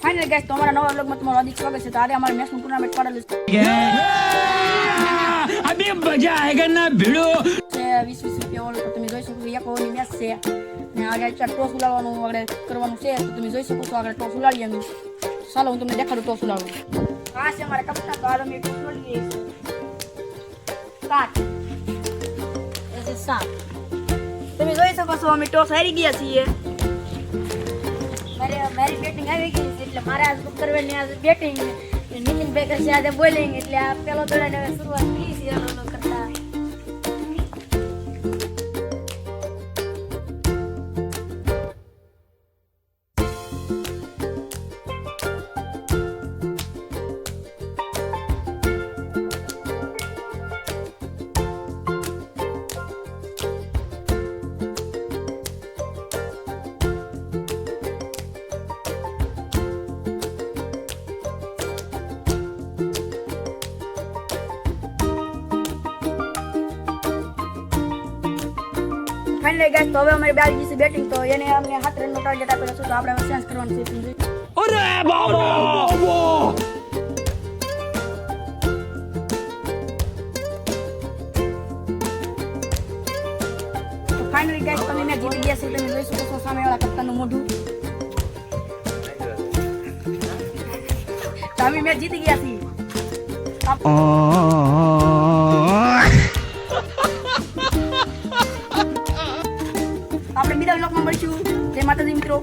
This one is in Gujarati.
ફાઇનલી ગાઈસ, તો અમારા નવા વ્લોગમાં તમારું હાર્દિક સ્વાગત છે. તો આજે અમારે મેચનું ટુર્નામેન્ટ પાડેલું अभी मजा आएगा ना भिड़ो છે 20-20 રૂપિયા વાળું. તો તમે જોઈ શકો છો, એક ઓવરની મેચ છે અને આગળ ટોસ ઉલાડવાનું આગળ કરવાનું છે. તો તમે જોઈ શકો છો આગળ ટોસ ઉલાડીએ અમે. ચાલો હું તમને દેખાડું ટોસ ઉલાડવું. આ છે અમારા કપ્તાન. તો હાલો અમે ટોસ ઉલાડીએ. 7 એ 7. તમે જોઈ શકો છો અમે ટોસ હારી ગયા છીએ. મારી બેટિંગ આવી ગઈ છે એટલે મારે આજ કરવાની આજ બેટિંગ, નીતિન ભાઈ કરશે આજે બોલિંગ. એટલે આ પેલો દોડાને હવે શરૂઆત કરી છે કરતા. ફાઇનલી ગાઈસ, તો હવે અમારી બારી છે બેટિંગ. તો એને અમને 7 રનનો ટાર્ગેટ આપેલો છે. તો આપણે હવે ચેન્જ કરવાનું છે. अरे बाबा તો ફાઇનલી ગાઈસ, તમે મેચ જીતી ગયા છે. તમે જોઈ શકો છો સામેવાળા કપ્તાનનું મોઢું. તો અમે મેચ જીતી ગયા છીએ. આપણે બીજા બ્લોગમાં મળીશું. જય માતાજી મિત્રો.